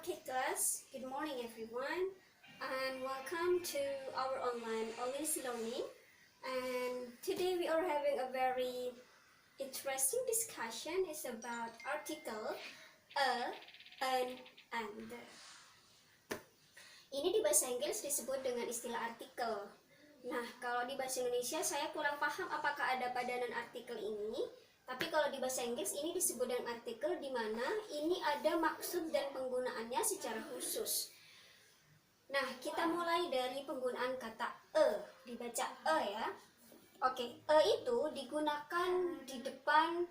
Okay class, good morning everyone and welcome to our online English learning. And today we are having a very interesting discussion. It's about article a, an, and. Ini di bahasa Inggris disebut dengan istilah artikel. Nah, kalau di bahasa Indonesia saya kurang paham apakah ada padanan artikel ini. Tapi kalau di bahasa Inggris ini disebut dengan artikel di mana ini ada maksud dan penggunaannya secara khusus. Nah, kita mulai dari penggunaan kata dibaca ya. Oke, itu digunakan di depan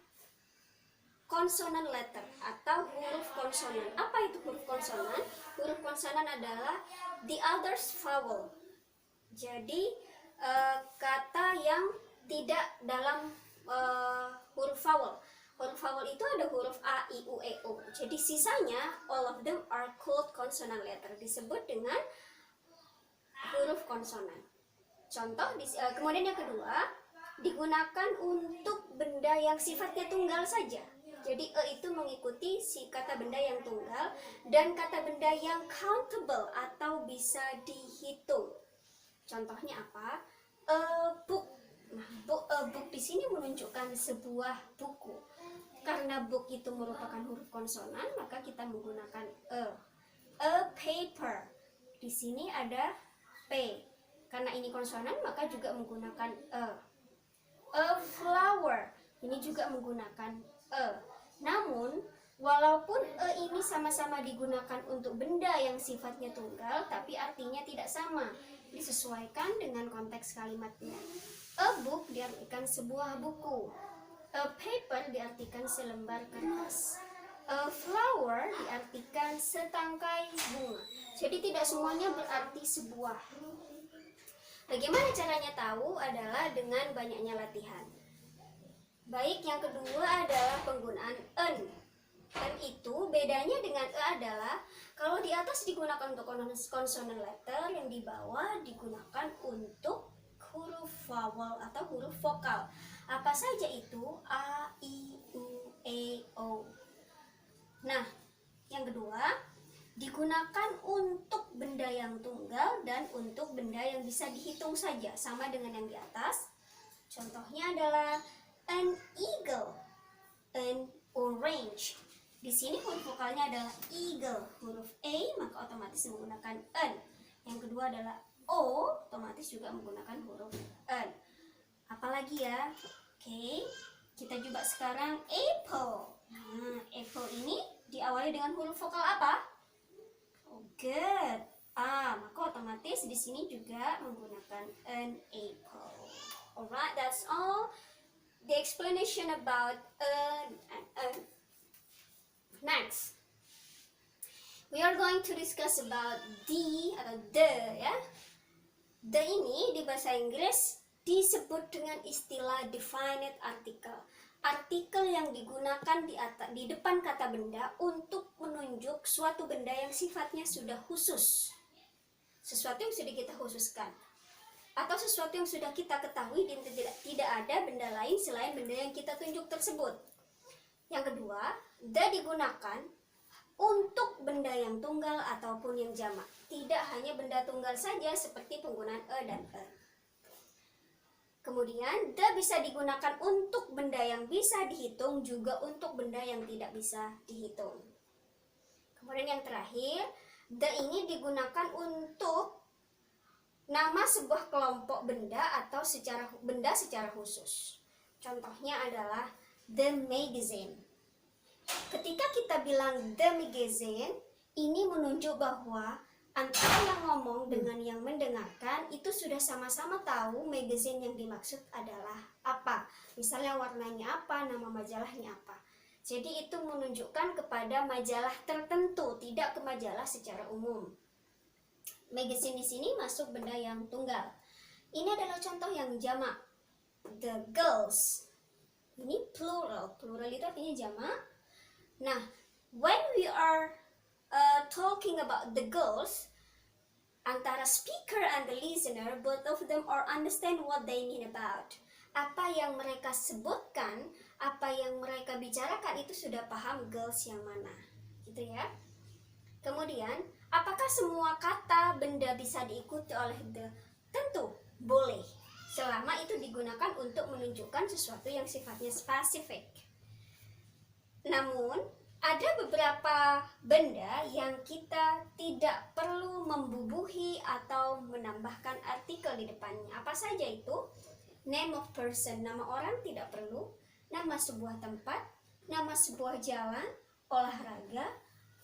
konsonan letter atau huruf konsonan. Apa itu huruf konsonan? Huruf konsonan adalah the others vowel. Jadi kata yang tidak dalam huruf vowel. Huruf vowel itu ada huruf A, I, U, E, O. Jadi sisanya all of them are called consonant letter. Disebut dengan huruf konsonan. Contoh, kemudian yang kedua, digunakan untuk benda yang sifatnya tunggal saja. Jadi itu mengikuti si kata benda yang tunggal dan kata benda yang countable atau bisa dihitung. Contohnya apa? Book. Nah, book di sini menunjukkan sebuah buku. Karena book itu merupakan huruf konsonan, maka kita menggunakan e. A paper. Di sini ada p. Karena ini konsonan, maka juga menggunakan e. A flower. Ini juga menggunakan e. Namun, walaupun e ini sama-sama digunakan untuk benda yang sifatnya tunggal, tapi artinya tidak sama. Disesuaikan dengan konteks kalimatnya. A book diartikan sebuah buku. A paper diartikan selembar kertas. A flower diartikan setangkai bunga. Jadi tidak semuanya berarti sebuah. Bagaimana caranya tahu adalah dengan banyaknya latihan. Baik, yang kedua adalah penggunaan an. An itu bedanya dengan e adalah kalau di atas digunakan untuk consonant letter, yang di bawah digunakan untuk huruf vowel atau huruf vokal. Apa saja itu? A, I, U, E, O. Nah, yang kedua digunakan untuk benda yang tunggal dan untuk benda yang bisa dihitung saja, sama dengan yang di atas. Contohnya adalah an eagle, an orange. Di sini huruf vokalnya adalah eagle, huruf A, maka otomatis menggunakan an. Yang kedua adalah O, otomatis juga menggunakan huruf an. Apalagi ya? Oke, kita coba sekarang apple. Nah, apple ini diawali dengan huruf vokal apa? Oh, good. A, maka otomatis di sini juga menggunakan an apple. Alright, that's all. The explanation about an and an. Next, we are going to discuss about the atau the ya. The ini di bahasa Inggris disebut dengan istilah definite article. Artikel yang digunakan di depan kata benda untuk menunjuk suatu benda yang sifatnya sudah khusus. Sesuatu yang sudah kita khususkan. Atau sesuatu yang sudah kita ketahui dan tidak ada benda lain selain benda yang kita tunjuk tersebut. Yang kedua, the digunakan untuk benda yang tunggal ataupun yang jamak. Tidak hanya benda tunggal saja seperti penggunaan e dan e. Kemudian, the bisa digunakan untuk benda yang bisa dihitung, juga untuk benda yang tidak bisa dihitung. Kemudian yang terakhir, the ini digunakan untuk nama sebuah kelompok benda atau benda secara khusus. Contohnya adalah the magazine. Ketika kita bilang the magazine, ini menunjuk bahwa antara yang ngomong dengan yang mendengarkan itu sudah sama-sama tahu magazine yang dimaksud adalah apa. Misalnya warnanya apa, nama majalahnya apa. Jadi itu menunjukkan kepada majalah tertentu, tidak ke majalah secara umum. Magazine di sini masuk benda yang tunggal. Ini adalah contoh yang jamak. The girls. Ini plural. Plural itu artinya jamak. Nah, when we are talking about the girls, antara speaker and the listener, both of them are understand what they mean about. Apa yang mereka sebutkan, apa yang mereka bicarakan itu sudah paham girls yang mana, gitu ya. Kemudian Kemudian, apakah semua kata benda bisa diikuti oleh the? Tentu boleh, selama itu digunakan untuk menunjukkan sesuatu yang sifatnya spesifik. Namun, ada beberapa benda yang kita tidak perlu membubuhi atau menambahkan artikel di depannya. Apa saja itu? Name of person, nama orang tidak perlu. Nama sebuah tempat, nama sebuah jalan, olahraga,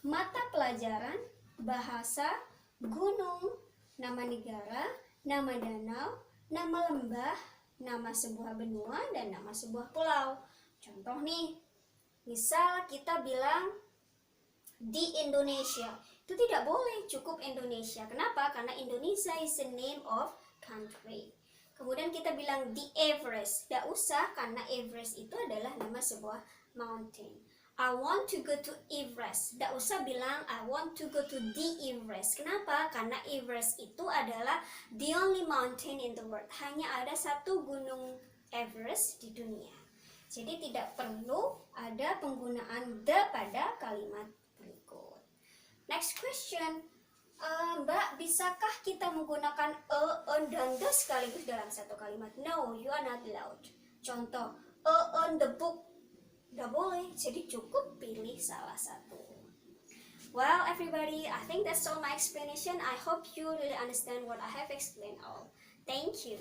mata pelajaran, bahasa, gunung, nama negara, nama danau, nama lembah, nama sebuah benua, dan nama sebuah pulau. Contoh nih, misal kita bilang di Indonesia, itu tidak boleh, cukup Indonesia. Kenapa? Karena Indonesia is the name of country. Kemudian kita bilang di Everest, tidak usah, karena Everest itu adalah nama sebuah mountain. I want to go to Everest, tidak usah bilang I want to go to the Everest. Kenapa? Karena Everest itu adalah the only mountain in the world. Hanya ada satu gunung Everest di dunia. Jadi tidak perlu ada penggunaan the pada kalimat berikut. Next question. Mbak, bisakah kita menggunakan on dan the sekaligus dalam satu kalimat? No, you are not allowed. Contoh, on the book. Nggak boleh, jadi cukup pilih salah satu. Well, everybody, I think that's all my explanation. I hope you really understand what I have explained all. Thank you.